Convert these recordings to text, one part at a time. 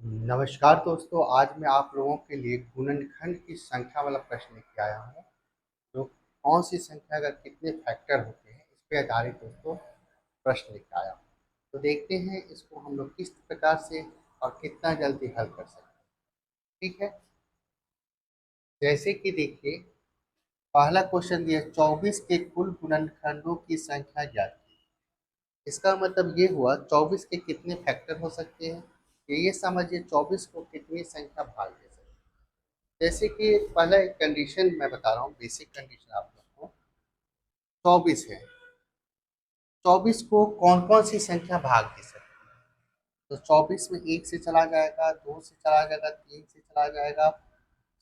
नमस्कार दोस्तों, आज मैं आप लोगों के लिए गुणनखंड की संख्या वाला प्रश्न लेके आया हूँ। जो कौन सी संख्या का कितने फैक्टर होते हैं, इस पे आधारित दोस्तों प्रश्न लेके आया हूँ। तो देखते हैं इसको हम लोग किस प्रकार से और कितना जल्दी हल कर सकते हैं। ठीक है, जैसे कि देखिए, पहला क्वेश्चन दिया 24 के कुल गुणनखंडों की संख्या ज्ञात कीजिए। इसका मतलब ये हुआ 24 के कितने फैक्टर हो सकते हैं। ये समझिए 24 को कितनी संख्या भाग दे सकते हैं। जैसे कि पहला एक कंडीशन मैं बता रहा हूँ, बेसिक कंडीशन आप लोग को। 24 है, 24 को कौन कौन सी संख्या भाग दे सकती है। तो 24 में एक से चला जाएगा, दो से चला जाएगा, तीन से चला जाएगा,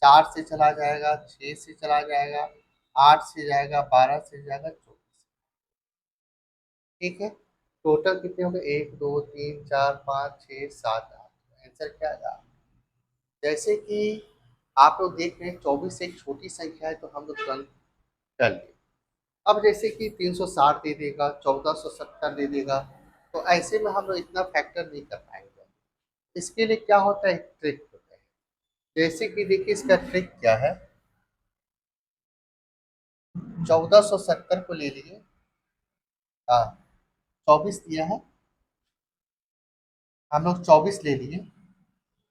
चार से चला जाएगा, छः से चला जाएगा, आठ से जाएगा, 12 से जाएगा, 24। ठीक है, टोटल कितने हो गए? एक, दो, तीन, चार, पाँच, छः, सात, आठ। आंसर क्या आएगा? जैसे कि आप लोग देख रहे हैं 24 एक छोटी संख्या है, तो हम लोग तुरंत कर लिए। अब जैसे कि 360 दे देगा, 1470 दे देगा, तो ऐसे में हम लोग इतना फैक्टर नहीं कर पाएंगे। इसके लिए क्या होता है, एक ट्रिक होता है। जैसे कि देखिए, इसका ट्रिक क्या है। 1470 को ले लिए, हाँ, 24 दिया है, हम लोग 24 ले लिए।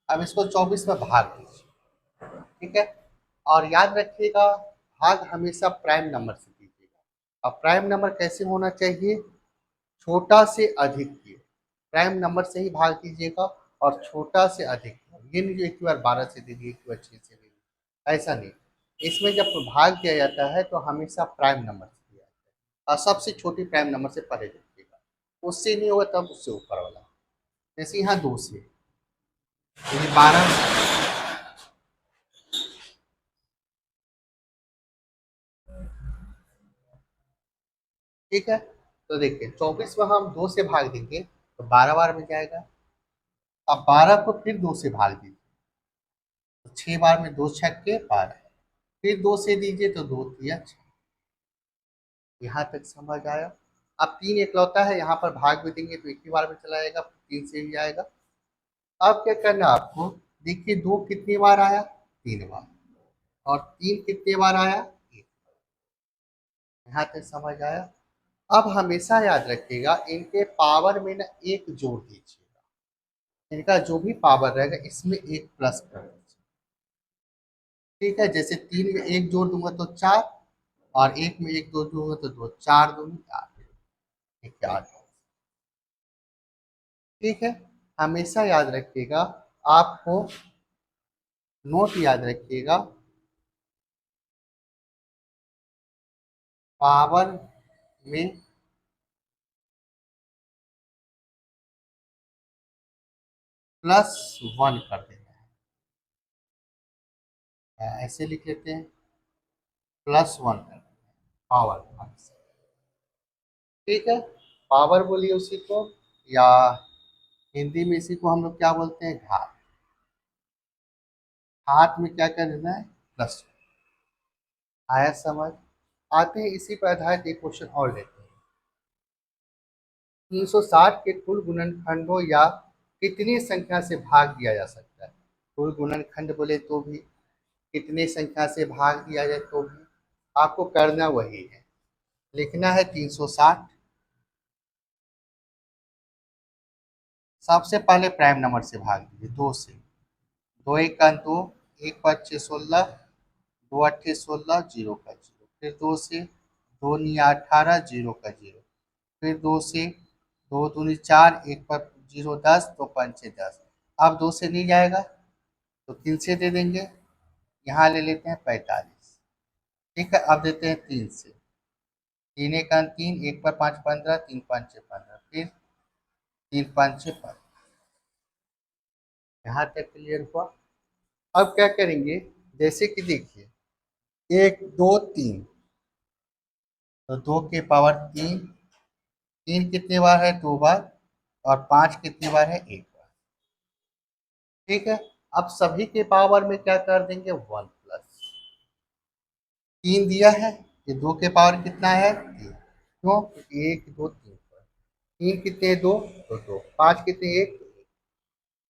अब इसको 24 में भाग दीजिए। ठीक है, और याद रखिएगा, भाग हमेशा प्राइम नंबर से दीजिएगा। अब प्राइम नंबर कैसे होना चाहिए? छोटा से अधिक की, प्राइम नंबर से ही भाग दीजिएगा, और छोटा से अधिक। ये नहीं जो एक बार 12 से दे दिए, एक बार 6 से दे दिए, ऐसा नहीं। इसमें जब भाग दिया जाता है तो हमेशा प्राइम नंबर से दिया जाता है, और सबसे छोटी प्राइम नंबर से पहले दीजिएगा। उससे नहीं होगा तब उससे ऊपर वाला। जैसे यहाँ 2 से, तो ये 12। ठीक है, तो देखिए 24 में हम 2 से भाग देंगे तो 12 बार में जाएगा। अब 12 को फिर 2 से भाग दीजिए, तो 6 बार में, 2 छक्के 12। फिर 2 से दीजिए तो 2 तिया 6। यहाँ तक समझ आया? अब 3 एकलौता है, यहाँ पर भाग भी देंगे तो एक ही बार में चला जाएगा, 3 से भी आएगा। अब क्या करना है आपको? देखिए 2 कितनी बार आया? 3 बार। और 3 कितने बार आया? 1। यहाँ तक समझ आया? अब हमेशा याद रखिएगा, इनके पावर में ना एक जोड़ दीजिएगा। इनका जो भी पावर रहेगा इसमें एक प्लस कर दीजिए। ठीक है, जैसे 3 में एक जोड़ दूंगा तो 4, और 1 में एक दो दूंगा तो 2, 4 दूनी 8, एक 8। ठीक है, हमेशा याद रखिएगा, आपको नोट याद रखिएगा, पावर में +1 कर देना है। ऐसे लिख लेते हैं, +1 कर देना है, पावर। ठीक है, पावर बोलिए उसी को, या हिंदी में इसी को हम लोग क्या बोलते हैं? घात। घात में क्या कर देना है? +1। आया समझ? आते हैं इसी पर आधारित एक क्वेश्चन और लेते हैं। 360 के कुल गुणनखंडों या कितनी संख्या से भाग दिया जा सकता है? कुल गुणनखंड बोले तो भी, कितनी संख्या से भाग दिया जाए तो भी, आपको करना वही है। लिखना है 360। सबसे पहले प्राइम नंबर से भाग दीजिए, 2 से। 2 एक का 2, 1 5 16, 2 8 16, 0 का 0। फिर 2 से, 2 9 18, 0 का 0। फिर 2 से, 2 दूनी 4, 1 पर 0 10, 2 पंचे 10। अब 2 से नहीं जाएगा तो 3 से दे देंगे, यहाँ ले लेते हैं 45। ठीक है, अब देते हैं 3 से। 3 एक का 3, 1 पर 5 15, 3 5 15। फिर 3 5 15। यहाँ तक क्लियर हुआ? अब क्या करेंगे? जैसे कि देखिए, 1 2 3, तो 2 के पावर 3। 3 कितने बार है? 2 बार। और 5 कितने बार है? 1 बार। ठीक है, अब सभी के पावर में क्या कर देंगे? 1 प्लस। 3 दिया है, ये 2 के पावर कितना है? 3। क्यों? 1 2 3 पर 3 कितने? 2 तो 2, 5 कितने? 1।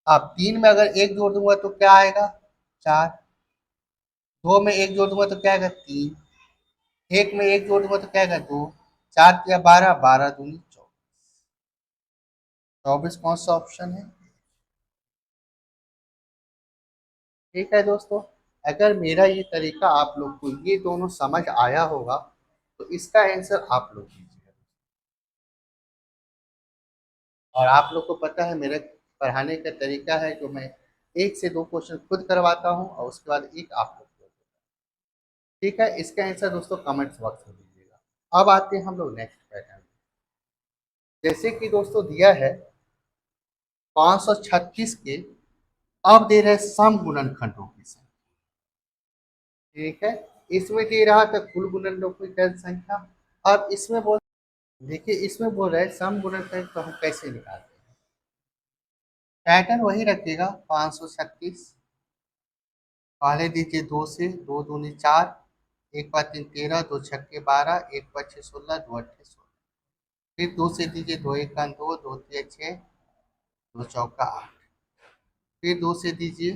अब 3 में अगर 1 जोड़ दूंगा तो क्या आएगा? 4। 2 में 1 जोड़ दूंगा तो क्या आएगा? 3। 1 में 1 जोड़ दूंगा तो क्या आएगा? 2। 4 तिया 12, 12 दूनी 24। 24 कौन सा ऑप्शन है? ठीक है दोस्तों, अगर मेरा ये तरीका आप लोग को ये दोनों समझ आया होगा तो इसका आंसर आप लोग दीजिएगा। और आप लोग को पता है मेरा पढ़ाने का तरीका है जो मैं 1 से 2 क्वेश्चन खुद करवाता हूँ और उसके बाद एक आप लोग को। ठीक है, इसका आंसर दोस्तों कमेंट्स बॉक्स में दीजिएगा। अब आते हैं हम लोग नेक्स्ट पैटर्न। जैसे कि दोस्तों दिया है 536 के, अब दे रहे सम गुणनखंडों की संख्या। ठीक है, इसमें दे रहा था कुल गुणनखंडों की संख्या। अब इसमें बोल, देखिए इसमें बोल रहे सम गुणनखंड तो हम कैसे निकालते हैं? पैटर्न वही रखिएगा 536। पहले दीजिए 2 से, 2 दूनी 4, 1 5 3 13, 2 छक्के 12, 1 5 6 16, 2 8 16। फिर 2 से दीजिए 2 1 2, 2 3 6, 2 चौका 8। फिर 2 से दीजिए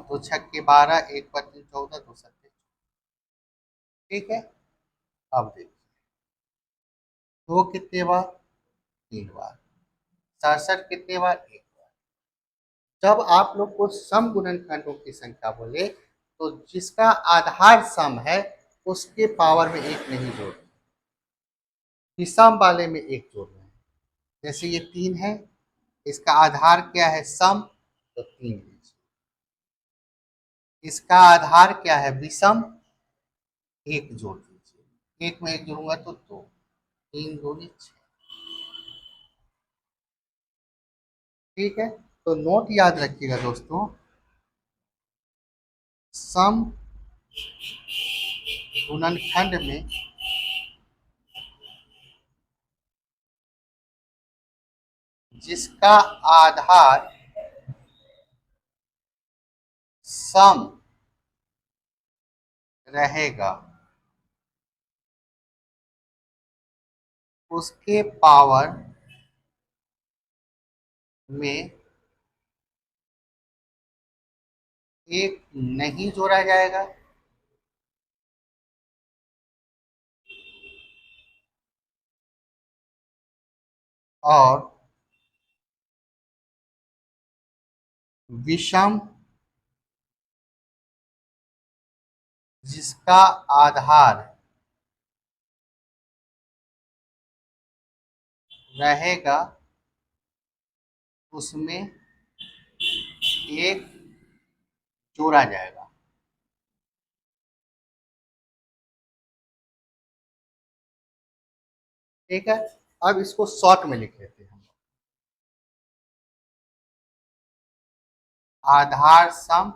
2 छक्के 12, 1 5 3 14, 2 सत्ते। ठीक है, अब देखिए 2 कितने बार? 3 बार। 67 कितने बार? 1 बार। जब आप लोग को सम गुणनखंडों की संख्या बोले तो जिसका आधार सम है उसके पावर में 1 नहीं जोड़ना, विषम वाले में 1 जोड़ना है। जैसे ये 3 है, इसका आधार क्या है? सम, तो 3 लीजिए। इसका आधार क्या है? विषम, 1 जोड़ दीजिए। 1 में 1 जोड़ूंगा तो 2, 3 दूनी 6। ठीक है, तो नोट याद रखिएगा दोस्तों, सम गुणनखंड में जिसका आधार सम रहेगा उसके पावर में 1 नहीं जोड़ा जाएगा और विषम जिसका आधार रहेगा उसमें 1 जोड़ा जाएगा। ठीक है, अब इसको शॉर्ट में लिख लेते हैं हम। आधार सम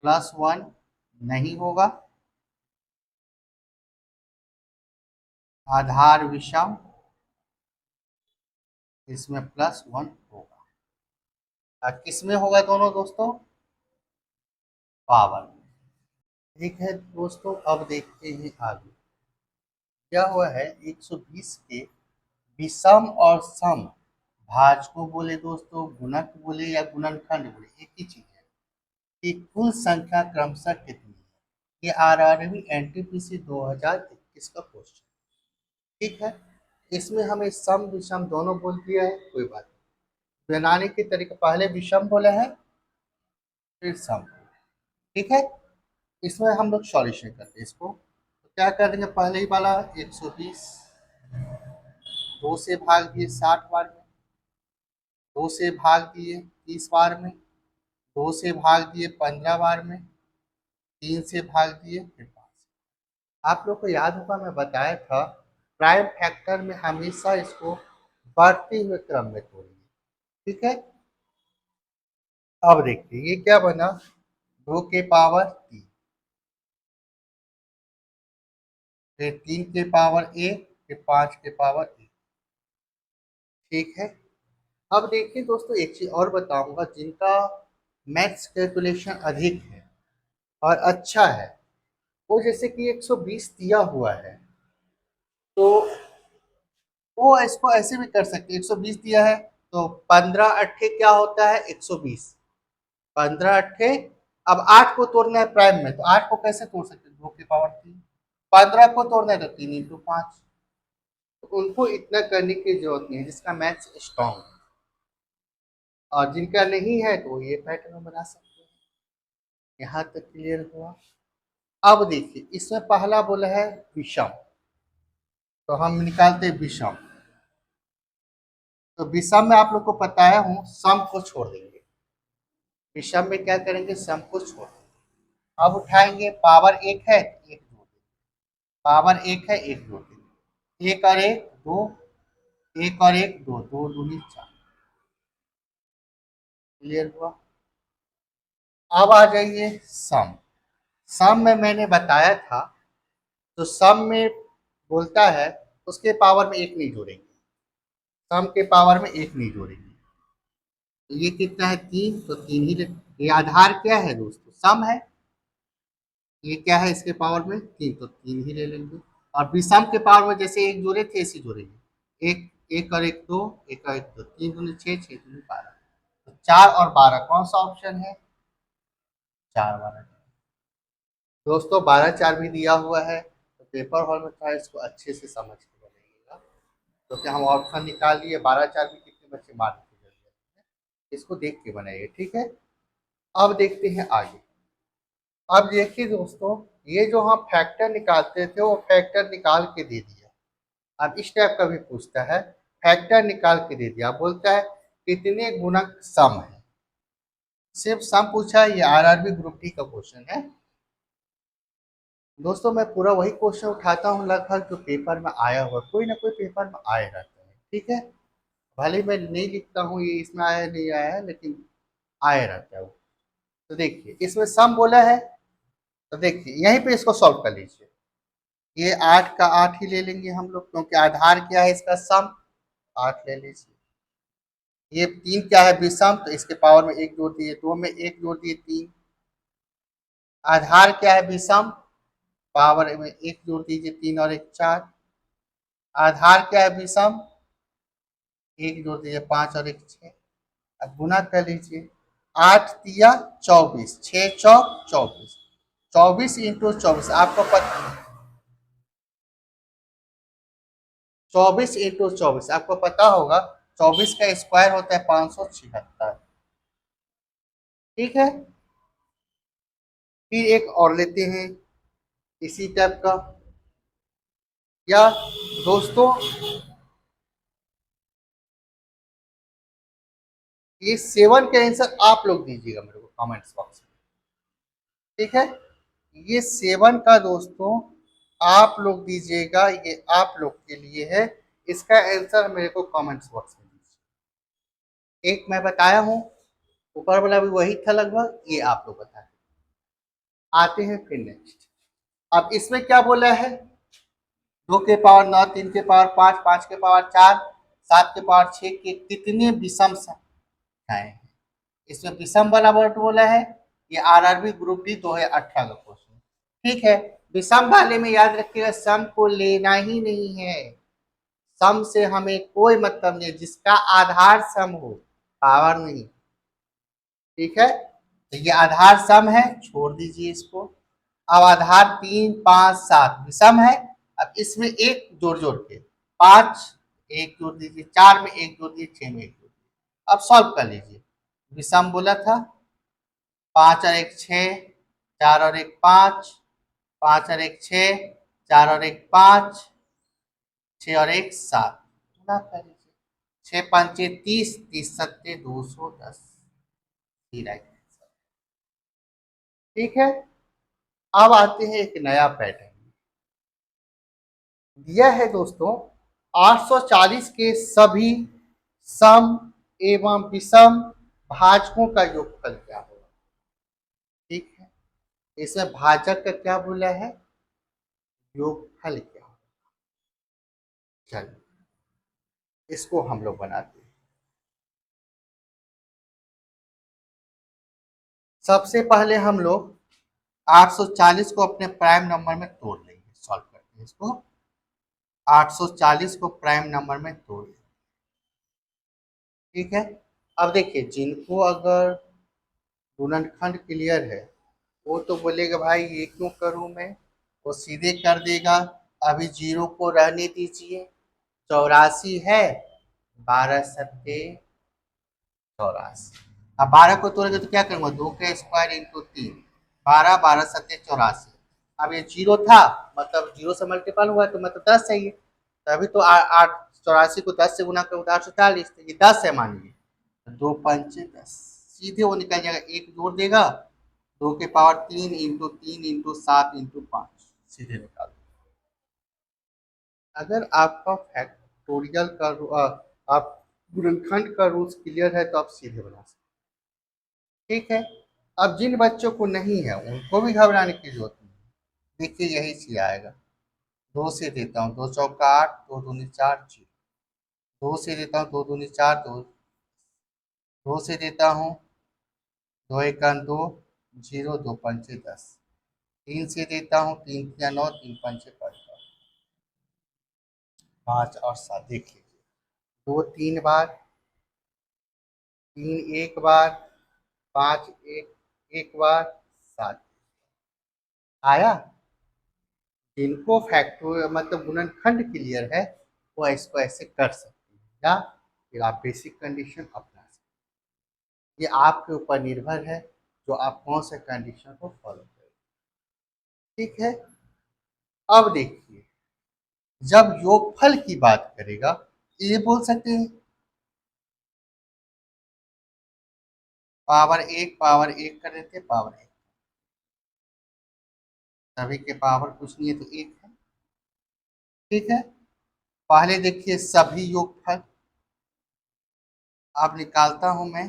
+1 नहीं होगा, आधार विषम इसमें +1 होगा। किस में होगा दोनों दोस्तों? पावर में। ठीक है दोस्तों, अब देखते हैं आगे क्या हुआ है। 120 के विषम और सम भाज को बोले दोस्तों, गुणक बोले या गुणनखंड बोले, एक ही चीज है कि कुल संख्या क्रमशः कितनी है। ये RRB NTPC 2021 का क्वेश्चन। ठीक है, इसमें हमें सम विषम दोनों बोल दिया है, कोई बात नहीं। बनाने के तरीके, पहले विषम बोला है फिर सम। ठीक है, इसमें हम लोग सॉल्यूशन करते हैं इसको। तो क्या कर देंगे? पहले ही वाला 120 2 से भाग दिए 60 बार में, 2 से भाग दिए 30 बार में, 2 से भाग दिए 15 बार में, 3 से भाग दिए फिर 5। आप लोग को याद होगा मैं बताया था प्राइम फैक्टर में हमेशा इसको बढ़ते हुए क्रम में तोड़िए। ठीक है, अब देखिए ये क्या बना, 2 के पावर 3, फिर 3 के पावर 1, फिर 5 के पावर 1। ठीक है, अब देखिए दोस्तों एक चीज और बताऊंगा, जिनका मैथ्स कैलकुलेशन अधिक है और अच्छा है, वो जैसे कि 120 दिया हुआ है तो वो इसको ऐसे भी कर सकते हैं, 120 दिया है तो 15 अट्ठे क्या होता है 120, 15 अट्ठे। अब 8 को तोड़ना है प्राइम में, तो 8 को कैसे तोड़ सकते हैं, 2 की पावर 3। 15 को तोड़ना है तो 3 इंटू 5। तो उनको इतना करने की जरूरत नहीं है जिसका मैथ्स स्ट्रॉन्ग है, और जिनका नहीं है तो ये पैटर्न बना सकते हैं। यहाँ तक क्लियर हुआ। अब देखिए इसमें पहला बोला है विषम, तो हम निकालते हैं विषम। तो विषम में आप लोग को बताया हूँ सम को छोड़ देंगे, विषम में क्या करेंगे सम को छोड़ देंगे। अब उठाएंगे पावर एक है एक जोड़ देंगे, पावर एक है एक जोड़ देंगे, एक और एक दो, एक और एक दो, दो दूनी चार। क्लियर हुआ। अब आ जाइए सम। सम में मैंने बताया था, तो सम में बोलता है उसके पावर में एक नहीं जोड़ेंगे, सम के पावर में एक नहीं जोड़ेंगे। तो ये कितना है तीन, तो तीन ही ये आधार क्या है दोस्तों सम है, ये क्या है इसके पावर में तीन, तो तीन ही ले लेंगे। और विषम के पावर में जैसे एक जोड़े थे ऐसे जोड़ेंगे, एक एक और एक दो, एक और एक दो, तीन दूनी छः, छः दूनी 12। तो 4 और 12 कौन सा ऑप्शन है, 4 12। दोस्तों 12 4 भी दिया हुआ है, तो पेपर हॉल में था इसको अच्छे से समझ के बनाइएगा। तो क्या हम ऑप्शन निकाल लिए, 12 4 भी कितने बच्चे मारने की जरूरत है, इसको देख के बनाइए ठीक है। अब देखते हैं आगे। अब देखिए दोस्तों, ये जो हम फैक्टर निकालते थे वो फैक्टर निकाल के दे दिया। अब इस टाइप का भी पूछता है, फैक्टर निकाल के दे दिया, बोलता है कितने गुणक सम है। सिर्फ सम पूछा है, ये आरआरबी ग्रुप डी का क्वेश्चन है। दोस्तों मैं पूरा वही क्वेश्चन उठाता हूँ लगभग जो पेपर में आया हुआ, कोई ना कोई पेपर में आए रहता है ठीक है। भले मैं नहीं लिखता हूँ ये इसमें आया नहीं आया है, लेकिन आए रहता है वो। तो देखिए इसमें सम बोला है, तो देखिए यहीं पे इसको सॉल्व कर लीजिए। ये 8 का 8 ही ले लेंगे हम लोग, क्योंकि आधार क्या है इसका सम, 8 ले लीजिए। ये 3 क्या है विषम, तो इसके पावर में एक जोड़ दिए, 2 में एक जोड़ दिए 3। आधार क्या है विषम, पावर में एक जोड़ दीजिए, 3 और एक 4। आधार क्या है विषम, एक जोड़ दीजिए 5 और एक 6। अब गुना कर लीजिए, 8 दिया 24, 6 चौक 24, 24 इंटू 24 आपको पता, 24 इंटू 24 आपको पता होगा, 24 का स्क्वायर होता है 576। ठीक है। फिर एक और लेते हैं इसी टाइप का, या दोस्तों ये 7 का आंसर आप लोग दीजिएगा मेरे को कमेंट्स बॉक्स में, ठीक है। ये 7 का दोस्तों आप लोग दीजिएगा, ये आप लोग के लिए है, इसका आंसर मेरे को कमेंट्स बॉक्स में दीजिए। एक मैं बताया हूँ, ऊपर वाला भी वही था लगभग, ये आप लोग बताए। आते हैं फिर नेक्स्ट। अब इसमें क्या बोला है, 2 के पावर 9, 3 के पावर 5, 5 के पावर 4, 7 के पावर 6 के कितने विषम संख्याएं हैं। इसमें विषम वाला वर्ड बोला है, ये आरआरबी ग्रुप डी 2018 का क्वेश्चन। ठीक है, विषम वाले में याद रखिएगा सम को लेना ही नहीं है, सम से हमें कोई मतलब नहीं, जिसका आधार सम हो, पावर नहीं। ठीक है, तो ये आधार सम है, छोड़ दीजिए इसको। अब आधार 3 5 7 विषम है, अब इसमें एक जोड़ जोड़ के 5 एक जोड़ दीजिए, 4 में एक जोड़ दीजिए, 6 में एक जोड़ दीजिए। अब सॉल्व कर लीजिए, विषम बोला था, 5 और एक 6, 4 और एक 5, 5 और एक 6, 4 और एक 5, 6 और एक 7, गुना कर लीजिए, 6 पंचे 30, 30 सत्ते 210। ठीक है। अब आते हैं एक नया पैटर्न, दिया है दोस्तों 840 के सभी सम एवं विषम भाजकों का योगफल क्या होगा। ठीक है, इसमें भाजक का क्या बोला है, योगफल क्या होगा। चलिए इसको हम लोग बनाते हैं। सबसे पहले हम लोग 840 को अपने प्राइम नंबर में तोड़ लेंगे, सॉल्व करते हैं इसको। 840 को प्राइम नंबर में तोड़ दें। ठीक है। अब देखिए जिनको अगर गुणनखंड क्लियर है वो तो बोलेगा भाई ये क्यों करूं मैं, वो सीधे कर देगा। अभी जीरो को रहने दीजिए। 84 है, 12 सत्ते 84। अब 12 को तोड़ेंगे तो क्या करूंगा, 2 का स्क्वायर इंटू 3, 12 12 सत्ते 84। अब ये जीरो था, मतलब जीरो से मल्टीपल हुआ तो मतलब 10 चाहिए। तो अभी तो 84 को 10 से गुना करूँ तो 840, तो ये 10 है मान लीजिए। 2 पंचे 10, सीधे वो निकल जाएगा, एक जोड़ देगा। 2 के पावर 3 इंटू 3 इंटू 7 इंटू 5, सीधे निकाल। अगर आपका फैक्टोरियल का आप गुणनखंड का रूल्स क्लियर है तो आप सीधे बना सकते हैं। ठीक है। अब जिन बच्चों को नहीं है उनको भी घबराने की जरूरत नहीं है। देखिए यही चीज आएगा। 2 से देता हूँ, 2 चौका 8, 2 दूनी 4 जीरो। 2 से देता हूँ, 2 दूनी 4, 2। 2 से देता हूँ, 2 एक 2 जीरो, 2 पंचे 10। 3 से देता हूँ, 3 या 9, 3 पंचे 15, 5 और 7। देखिए 2 3 बार, 3 एक बार, 5 एक एक बार, 7 आया। जिनको फैक्टर मतलब गुणनखंड क्लियर है वो इसको ऐसे कर सकते हैं, या फिर आप बेसिक कंडीशन अपना सकते हैं। ये आपके ऊपर निर्भर है जो आप कौन से कंडीशन को फॉलो करें। ठीक है। अब देखिए जब योगफल की बात करेगा ये बोल सकते हैं पावर एक कर देते, पावर एक। सभी के पावर कुछ नहीं है तो एक है। ठीक है। पहले देखिए सभी योगफल, अब निकालता हूं मैं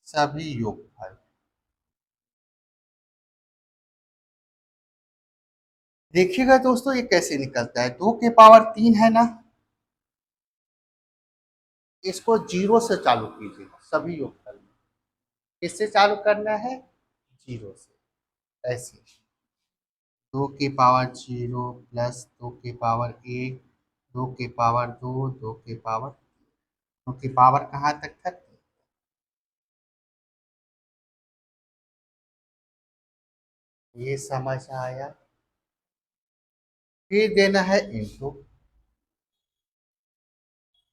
सभी योगफल। देखिएगा दोस्तों ये कैसे निकलता है, 2 के पावर 3 है ना, इसको जीरो से चालू कीजिए सभी योगफल में। किससे चालू करना है, जीरो से। ऐसे 2 के पावर जीरो प्लस 2 के पावर एक, 2 के पावर दो, 2 के पावर, 2 की पावर कहाँ तक था, ये समझ आया। फिर देना है इनटू,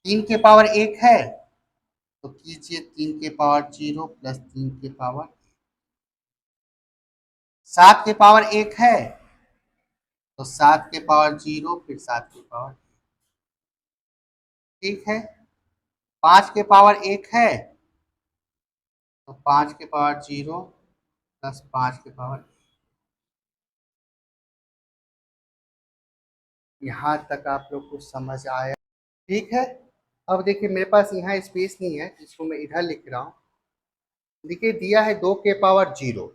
3 के पावर एक है तो कीजिए 3 के पावर जीरो प्लस 3 के पावर, 7 के पावर एक है तो 7 के पावर जीरो फिर 7 के पावर। ठीक है। 5 के पावर एक है तो 5 के पावर जीरो प्लस 5 के पावर। यहाँ तक आप लोग को समझ आया। ठीक है। अब देखिए मेरे पास यहाँ स्पेस नहीं है इसको मैं इधर लिख रहा हूँ। देखिए दिया है 2 के पावर जीरो,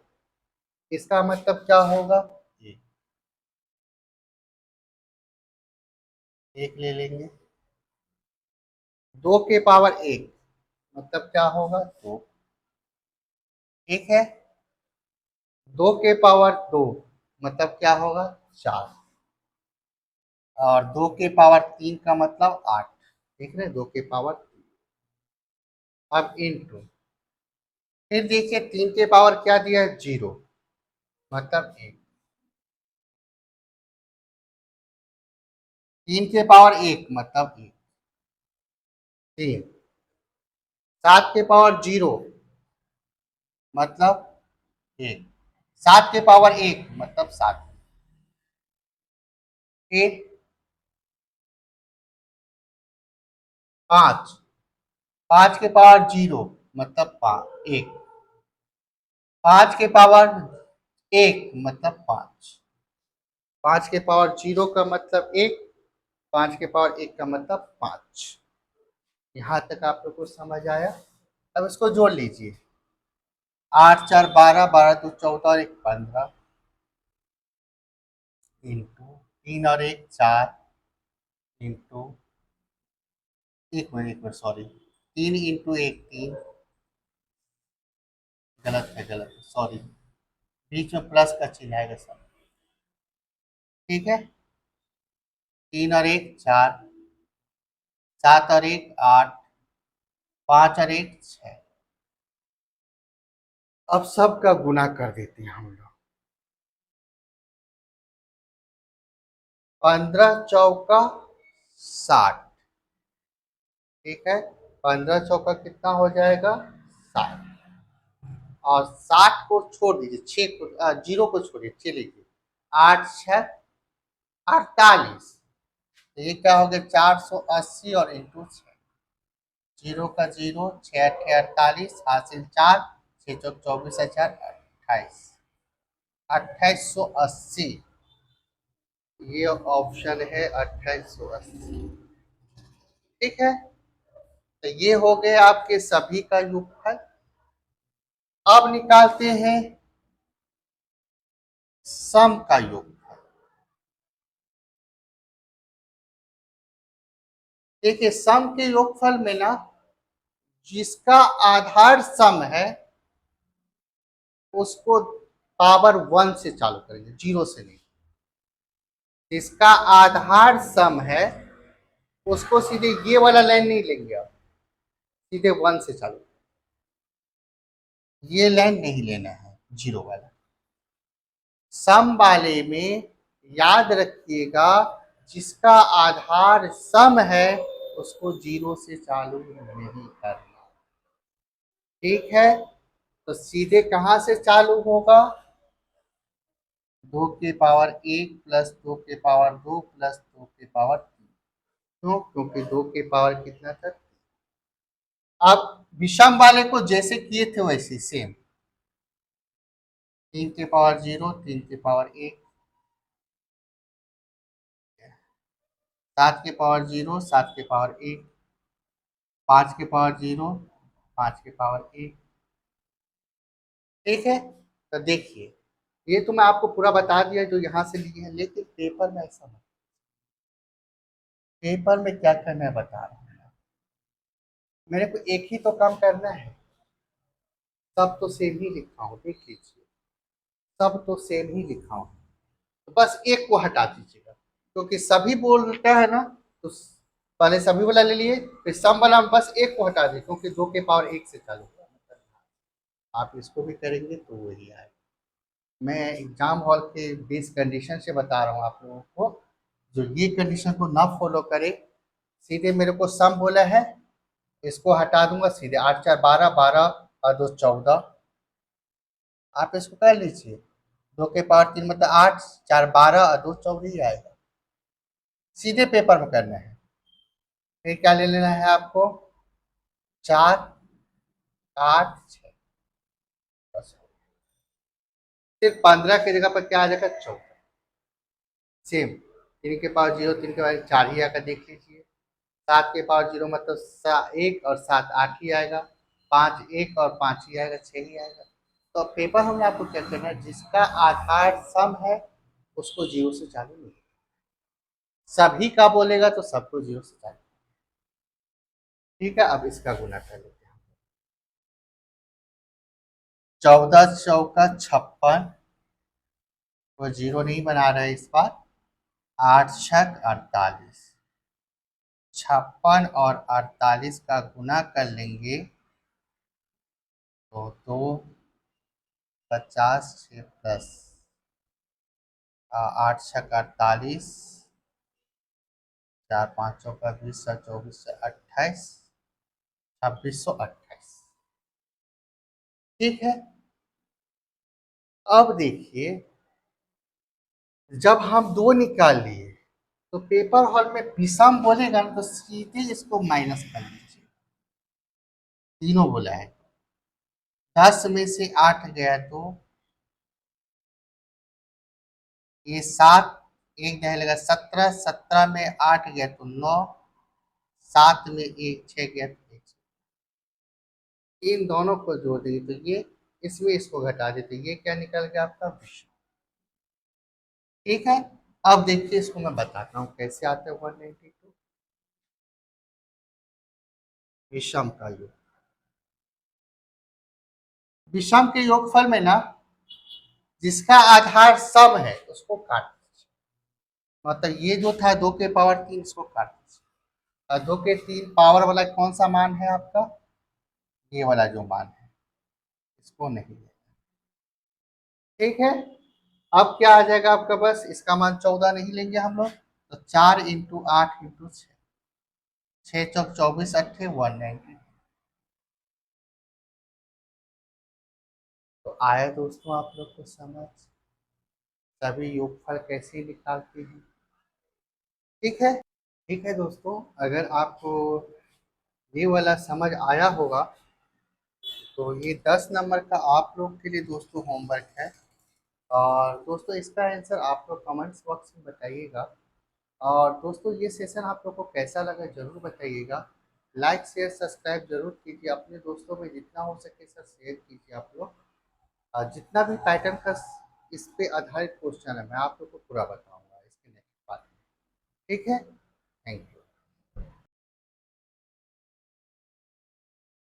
इसका मतलब क्या होगा, ये एक ले लेंगे। 2 के पावर एक मतलब क्या होगा, दो। ठीक है। 2 के पावर दो मतलब क्या होगा, चार। और 2 के पावर तीन का मतलब 8। ठीक है, 2 के पावर तीन। अब इनटू, फिर देखिए 3 के पावर क्या दिया है, जीरो मतलब एक। 3 के पावर एक मतलब एक, तीन। 7 के पावर जीरो मतलब एक, 7 के पावर एक मतलब 7। फिर 5, 5 के पावर जीरो मतलब पाँच एक, 5 के पावर एक मतलब पाँच, 5 के पावर जीरो का मतलब एक, 5 के पावर एक का मतलब पाँच। यहाँ तक आप लोग को समझ आया। अब इसको जोड़ लीजिए, 8 4 12, 12 2 14 और एक 15, इंटू 3 और एक 4, इंटू एक मिनट सॉरी, 3 इंटू एक 3, गलत है सॉरी, बीच में प्लस का चिन्ह आएगा सर। ठीक है, 3 और 1 4, 7 और 1 8, 5 और 1 6। अब सबका गुना कर देते हैं हम लोग। 15 चौका 60, ठीक है, 15 चौका कितना हो जाएगा 60, और 60 को छोड़ दीजिए, 0 को छोड़िए, चलिए 8 6 48, तो ये क्या हो गया 480 और इंटू 6, 0 का 0, 6 8 48, हासिल 4, 6 चौक 24 4 28, 2880, ये ऑप्शन है 2880। ठीक है, तो ये हो गए आपके सभी का योगफल। अब निकालते हैं सम का योगफल। देखिए सम के योगफल में ना, जिसका आधार सम है उसको पावर 1 से चालू करेंगे, 0 से नहीं। जिसका आधार सम है उसको सीधे ये वाला लाइन नहीं लेंगे आप, सीधे 1 से चालू, ये लाइन नहीं लेना है 0 वाला। सम वाले में याद रखिएगा, जिसका आधार सम है उसको 0 से चालू नहीं करना। ठीक है, तो सीधे कहां से चालू होगा, 2 की पावर 1 प्लस 2 की पावर 2 प्लस 2 की पावर 3। क्यों? क्योंकि 2 की पावर कितना तक। अब विषम वाले को जैसे किए थे वैसे सेम, 3 की पावर 0, 3 की पावर 1, 7 की पावर 0, 7 की पावर 1, 5 की पावर 0, 5 की पावर 1। ठीक है, तो देखिए ये तो मैं आपको पूरा बता दिया जो यहाँ से लिए हैं, लेकिन पेपर में ऐसा नहीं। पेपर में क्या करना है बता रहा हूँ, मेरे को एक ही तो काम करना है, सब तो सेम ही लिखा हूँ, देख लीजिए सब तो सेम ही लिखा हूँ, तो बस एक को हटा दीजिएगा, क्योंकि सभी बोलता है ना, तो पहले सभी वाला ले लिए, फिर सम वाला में बस एक को हटा दिए, क्योंकि 2 की पावर 1 से चालू हुआ। आप इसको भी करेंगे तो वही आएगा। मैं एग्जाम हॉल के बेस कंडीशन से बता रहा हूँ आप लोगों को, जो ये कंडीशन को ना फॉलो करे, सीधे मेरे को सम बोला है, इसको हटा दूंगा, सीधे 8 4 12, 12 और 2 14, आप इसको कर लीजिए, 2 की पावर 3 मतलब 8 4 12 और 2 14 ही आएगा। सीधे पेपर में करना है। फिर क्या ले लेना है आपको, 4 8 6, बस। फिर 15 की जगह पर क्या आ जाएगा 14, सेम 3 की पावर 0, 3 की पावर 4 ही आएगा, देख लीजिए। 7 की पावर 0 मतलब 1 और 7 8 ही आएगा, 5 1 और 5 ही आएगा, 6 ही आएगा। तो पेपर में आपको क्या करना है, जिसका आधार सम है उसको 0 से चालू नहीं, सभी का बोलेगा तो सबको 0 से चालू। ठीक है, अब इसका गुना कर लेते हैं। 14 चौका 56, वो 0 नहीं बना रहे इस बार, 8 छक 48, 56 और 48 का गुना कर लेंगे तो 2 50 6 प्लस 8 छक 48, 4 5 चौका 20, 24 28, 2628। ठीक है, अब देखिए जब हम 2 निकाल लिए तो पेपर हॉल में विषम बोलेगा ना, तो सीधे इसको माइनस कर लीजिए, तीनों बोला है, 10 में से 8 गया तो ये 7, एक जाएगा 17, 17 में 8 गया तो 9, 7 में 1 6 गया तो 1। इन दोनों को जोड़ देंगे तो ये, इसमें इसको घटा देते, ये क्या निकल गया आपका विषम। ठीक है, अब देखिए इसको मैं बताता हूँ कैसे आता है 192 विषम का योग। विषम के योगफल में ना, जिसका आधार सम है उसको काट दीजिए, मतलब ये जो था 2 के पावर 3, इसको काट दीजिए। 2 के 3 पावर वाला कौन सा मान है आपका? ये वाला जो मान है, इसको नहीं लेना। ठीक है। अब क्या आ जाएगा आपका? बस इसका मान 14 नहीं लेंगे हम लोग, तो 4 × 8 × 6, 6 × 4 = 24, 8 = 190। तो आया दोस्तों आप लोग को समझ, सभी योगफल कैसे निकालते हैं। ठीक है। ठीक है दोस्तों, अगर आपको ये वाला समझ आया होगा तो ये 10 नंबर का आप लोग के लिए दोस्तों होमवर्क है। और दोस्तों इसका आंसर आप लोग कमेंट्स बॉक्स में बताइएगा। और दोस्तों ये सेशन आप लोग को कैसा लगा ज़रूर बताइएगा। लाइक शेयर सब्सक्राइब जरूर कीजिए, अपने दोस्तों में जितना हो सके सर शेयर कीजिए आप लोग। जितना भी पैटर्न का इस पे आधारित क्वेश्चन है मैं आप लोग को पूरा बताऊंगा इसके नेक्स्ट पार्ट में। ठीक है, थैंक यू।